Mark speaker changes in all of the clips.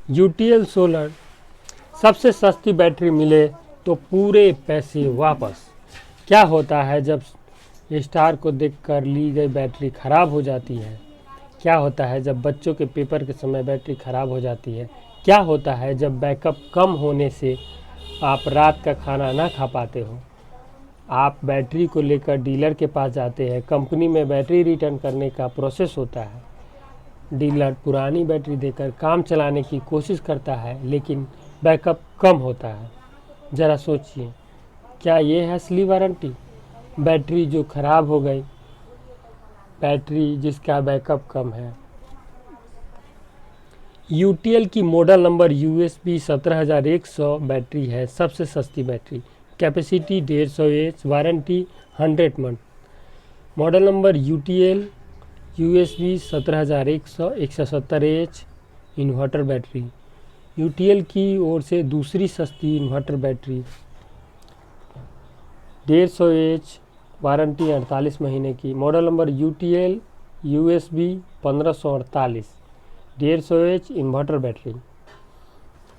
Speaker 1: UTL solar सबसे सस्ती battery मिले तो पूरे पैसे वापस। क्या होता है जब स्टार को देखकर ली गई बैटरी खराब हो जाती है? क्या होता है जब बच्चों के पेपर के समय बैटरी खराब हो जाती है? क्या होता है जब बैकअप कम होने से आप रात का खाना ना खा पाते हो? आप बैटरी को लेकर डीलर के पास जाते हैं। कंपनी में बैटरी रिटर्न करने का प्रोसेस होता है। डीलर पुरानी बैटरी देकर काम चलाने की कोशिश करता है, लेकिन बैकअप कम होता है। ज़रा सोचिए, क्या ये है असली वारंटी? बैटरी जो खराब हो गई, बैटरी जिसका बैकअप कम है। यूटीएल की मॉडल नंबर USB 17100 बैटरी है सबसे सस्ती battery. Capacity 150 H, warranty 100 month. Model number UTL USB 17100 170H inverter battery. UTL की ओर से दूसरी सस्ती इन्वर्टर बैटरी 150H, वारंटी 48 महीने की। Model number UTL USB 1548 150H inverter battery.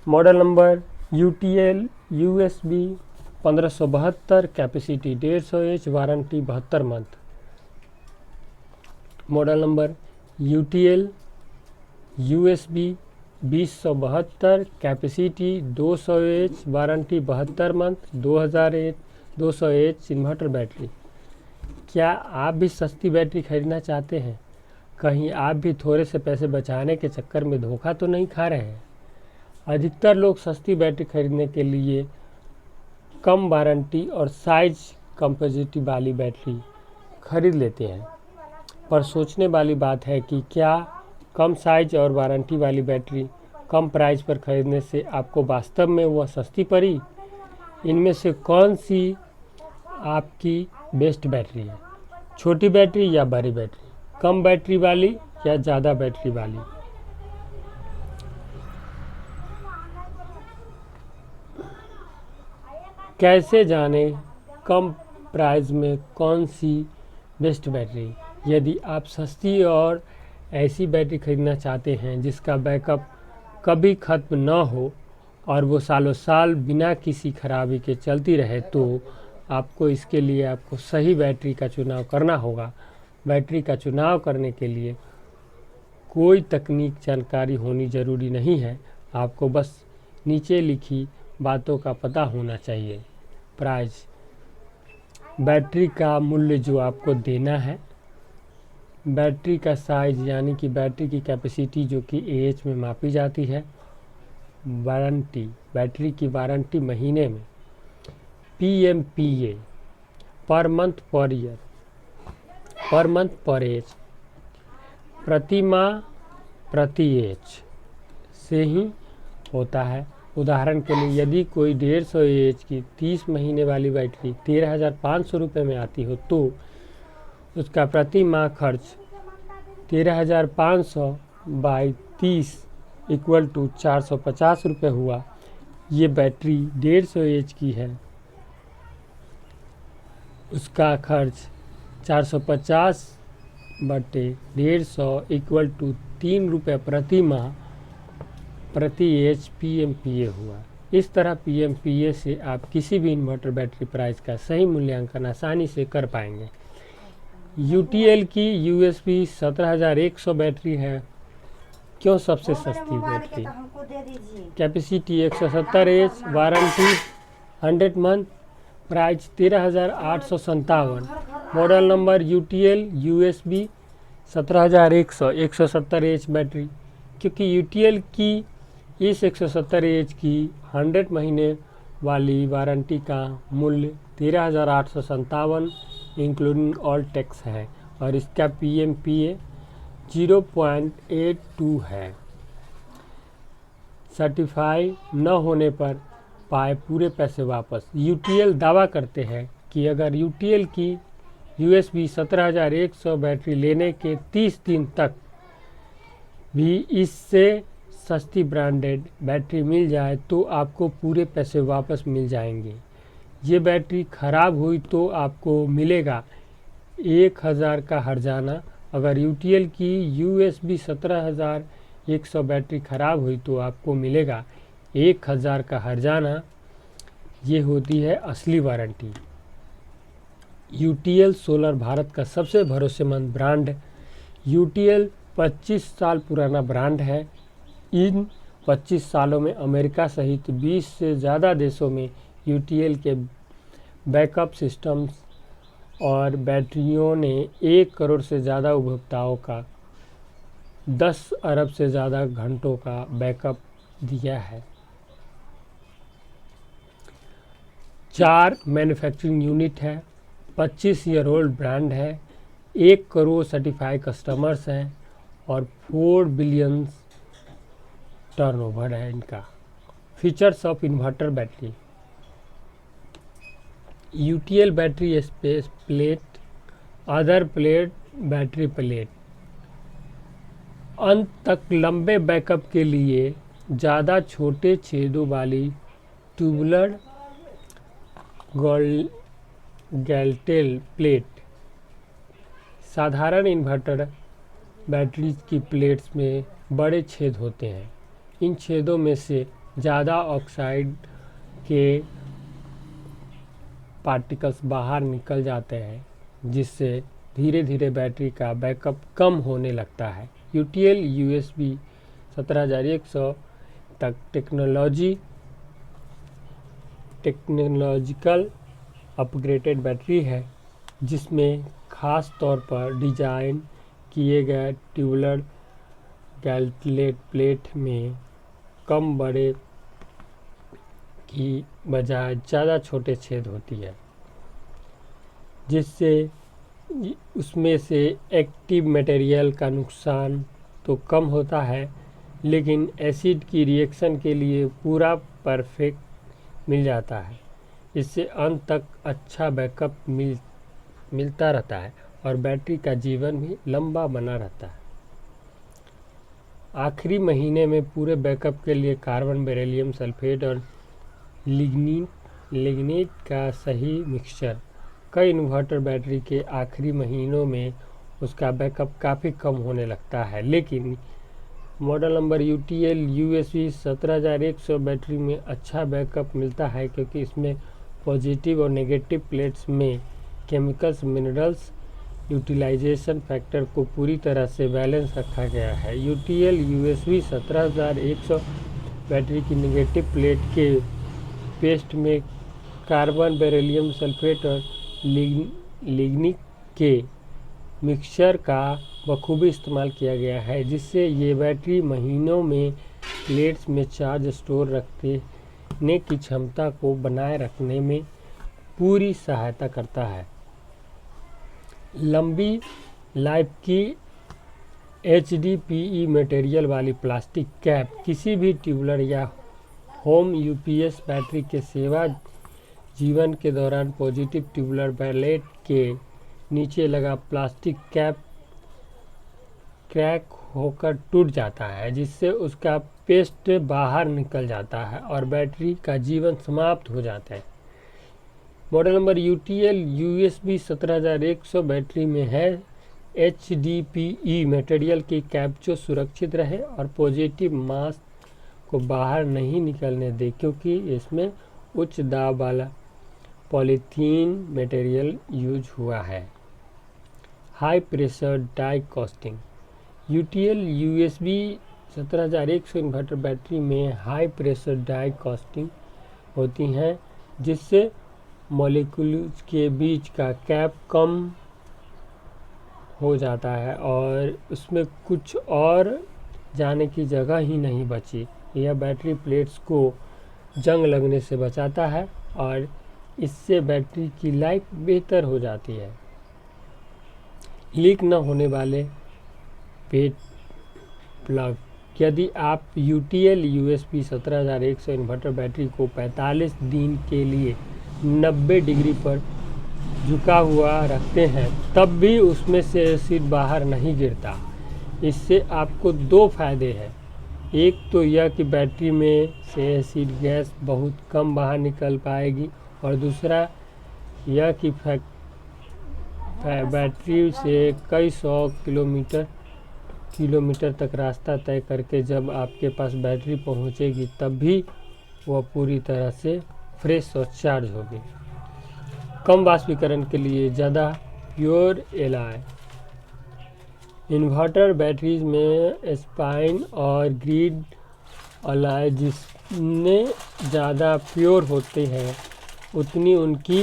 Speaker 1: Model number UTL USB 1572, capacity 150H, warranty 72 month. Model number UTL USB 2072, capacity 200H, warranty 72 month. 200H inverter battery. क्या आप भी सस्ती बैटरी खरीदना चाहते हैं? कहीं आप भी थोड़े से पैसे बचाने के चक्कर में धोखा तो नहीं खा रहे हैं? अधिकतर लोग सस्ती बैटरी खरीदने के लिए कम वारंटी और साइज कैपेसिटी वाली बैटरी खरीद लेते हैं, पर सोचने वाली बात है कि क्या कम साइज और वारंटी वाली बैटरी कम प्राइस पर खरीदने से आपको वास्तव में वह सस्ती पड़ी? इनमें से कौन सी आपकी बेस्ट बैटरी है? छोटी बैटरी या बड़ी बैटरी? कम बैटरी वाली या ज़्यादा बैटरी वाली? कैसे जाने कम प्राइस में कौन सी बेस्ट बैटरी? यदि आप सस्ती और ऐसी बैटरी खरीदना चाहते हैं जिसका बैकअप कभी ख़त्म न हो और वो सालों साल बिना किसी खराबी के चलती रहे, तो आपको इसके लिए आपको सही बैटरी का चुनाव करना होगा। बैटरी का चुनाव करने के लिए कोई तकनीक जानकारी होनी ज़रूरी नहीं है, आपको बस नीचे लिखी बातों का पता होना चाहिए। प्राइस, बैटरी का मूल्य जो आपको देना है। बैटरी का साइज यानी कि बैटरी की कैपेसिटी जो कि AH में मापी जाती है। वारंटी, बैटरी की वारंटी महीने में। PMPA, per month per year, per month पर एज, प्रति माह प्रति एज से ही होता है। उदाहरण के लिए यदि कोई 150 AH की 30 महीने वाली बैटरी 13,500 रुपये में आती हो, तो उसका प्रति माह खर्च 13,500 बाई 30 इक्वल टू 450 रुपये हुआ। ये बैटरी 150 AH की है, उसका खर्च 450 बटे 150 इक्वल टू 3 रुपये प्रति माह प्रति एच PMPA हुआ। इस तरह PMPA से आप किसी भी इन्वर्टर बैटरी प्राइस का सही मूल्यांकन आसानी से कर पाएंगे। यूटीएल की USB 17100 बैटरी है। क्यों सबसे सस्ती battery? Capacity 170H, warranty 100 month, price 13,857। Model number UTL USB 17100 170H battery. क्योंकि यूटीएल की इस 170H की 100 महीने वाली वारंटी का मूल्य 13,857 इंक्लूडिंग ऑल टैक्स है और इसका PMPA 0.82 है। सर्टिफाई न होने पर पाए पूरे पैसे वापस। यूटीएल दावा करते हैं कि अगर यूटीएल की USB 17100 बैटरी लेने के 30 दिन तक भी इससे सस्ती ब्रांडेड बैटरी मिल जाए तो आपको पूरे पैसे वापस मिल जाएंगे। ये बैटरी ख़राब हुई तो आपको मिलेगा 1000 का हर्जाना। अगर यूटीएल की USB 17000 100 बैटरी खराब हुई तो आपको मिलेगा 1000 का हर्जाना। ये होती है असली वारंटी। यूटीएल सोलर भारत का सबसे भरोसेमंद ब्रांड। यूटीएल 25 साल पुराना ब्रांड है। इन 25 सालों में अमेरिका सहित 20 से ज़्यादा देशों में यूटीएल के बैकअप सिस्टम्स और बैटरियों ने 1 करोड़ से ज़्यादा उपभोक्ताओं का 10 अरब से ज़्यादा घंटों का बैकअप दिया है। 4 मैन्युफैक्चरिंग यूनिट है, 25 ईयर ओल्ड ब्रांड है, 1 करोड़ सर्टिफाइड कस्टमर्स हैं और 4 बिलियन टर्नओवर है इनका। Features of inverter battery. UTL battery space plate, other plate, battery plate. अंत तक लंबे बैकअप के लिए ज़्यादा छोटे छेदों वाली ट्यूबुलर गैल्टेल प्लेट। साधारण इन्वर्टर बैटरीज की प्लेट्स में बड़े छेद होते हैं। इन छेदों में से ज़्यादा ऑक्साइड के पार्टिकल्स बाहर निकल जाते हैं, जिससे धीरे धीरे बैटरी का बैकअप कम होने लगता है। यूटीएल यूएसबी 17100 तक टेक्नोलॉजिकल अपग्रेडेड बैटरी है, जिसमें खास तौर पर डिज़ाइन किए गए ट्यूबुलर गैल्टेलेट प्लेट में कम बड़े की बजाय ज़्यादा छोटे छेद होती है, जिससे उसमें से एक्टिव मटेरियल का नुकसान तो कम होता है, लेकिन एसिड की रिएक्शन के लिए पूरा परफेक्ट मिल जाता है। इससे अंत तक अच्छा बैकअप मिलता रहता है और बैटरी का जीवन भी लंबा बना रहता है। आखिरी महीने में पूरे बैकअप के लिए कार्बन, बेरिलियम सल्फेट और लिग्निट का सही मिक्सचर। कई इन्वर्टर बैटरी के आखिरी महीनों में उसका बैकअप काफ़ी कम होने लगता है, लेकिन model number UTL USB 17100 battery में अच्छा बैकअप मिलता है, क्योंकि इसमें पॉजिटिव और नेगेटिव प्लेट्स में केमिकल्स, मिनरल्स यूटिलाइजेशन फैक्टर को पूरी तरह से बैलेंस रखा गया है। यूटीएल यूएसबी 17100 बैटरी की नेगेटिव प्लेट के पेस्ट में कार्बन, बेरिलियम सल्फेट और लिग्निट के मिक्सचर का बखूबी इस्तेमाल किया गया है, जिससे ये बैटरी महीनों में प्लेट्स में चार्ज स्टोर रखने की क्षमता को बनाए रखने में पूरी सहायता करता है। लंबी लाइफ की HDPE मटेरियल वाली प्लास्टिक कैप किसी भी ट्यूबुलर या होम यूपीएस बैटरी के सेवा जीवन के दौरान पॉजिटिव ट्यूबुलर प्लेट के नीचे लगा प्लास्टिक कैप क्रैक होकर टूट जाता है, जिससे उसका पेस्ट बाहर निकल जाता है और बैटरी का जीवन समाप्त हो जाता है। Model number UTL USB 17100 battery में है HDPE मटेरियल की कैप जो सुरक्षित रहे और पॉजिटिव मास को बाहर नहीं निकलने दे, क्योंकि इसमें उच्च दाब वाला पॉलीथीन मटेरियल यूज हुआ है। High pressure die casting. UTL USB 17100 inverter battery में हाई प्रेशर डाई कास्टिंग होती हैं, जिससे मॉलिक्यूल्स के बीच का कैप कम हो जाता है और उसमें कुछ और जाने की जगह ही नहीं बची। यह बैटरी प्लेट्स को जंग लगने से बचाता है और इससे बैटरी की लाइफ बेहतर हो जाती है। लीक न होने वाले पेट प्लग। यदि आप यूटीएल यूएसबी 17100 इन्वर्टर बैटरी को 45 दिन के लिए 90 डिग्री पर झुका हुआ रखते हैं, तब भी उसमें से एसिड बाहर नहीं गिरता। इससे आपको 2 फायदे हैं। एक तो यह कि बैटरी में से एसिड गैस बहुत कम बाहर निकल पाएगी, और दूसरा यह कि बैटरी से कई 100 किलोमीटर किलोमीटर तक रास्ता तय करके जब आपके पास बैटरी पहुंचेगी तब भी वह पूरी तरह से फ्रेश और चार्ज होगी। कम वाष्पीकरण के लिए ज़्यादा प्योर एलॉय। इन्वर्टर बैटरीज में स्पाइन और ग्रिड एलॉय जितने ज़्यादा प्योर होते हैं उतनी उनकी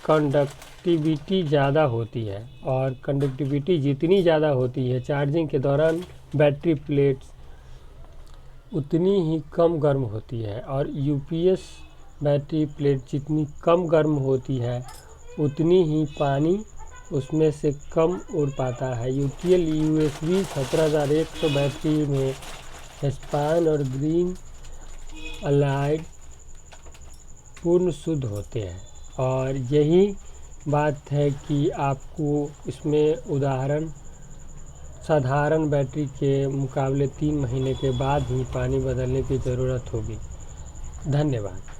Speaker 1: कंडक्टिविटी ज़्यादा होती है, और कंडक्टिविटी जितनी ज़्यादा होती है चार्जिंग के दौरान बैटरी प्लेट्स उतनी ही कम गर्म होती है, और यूपीएस बैटरी प्लेट जितनी कम गर्म होती है उतनी ही पानी उसमें से कम उड़ पाता है। यूटीएल यूएसबी 17100 बैटरी में स्पाइन और ग्रीन अलाइड पूर्ण शुद्ध होते हैं, और यही बात है कि आपको इसमें साधारण बैटरी के मुकाबले 3 महीने के बाद ही पानी बदलने की ज़रूरत होगी। धन्यवाद।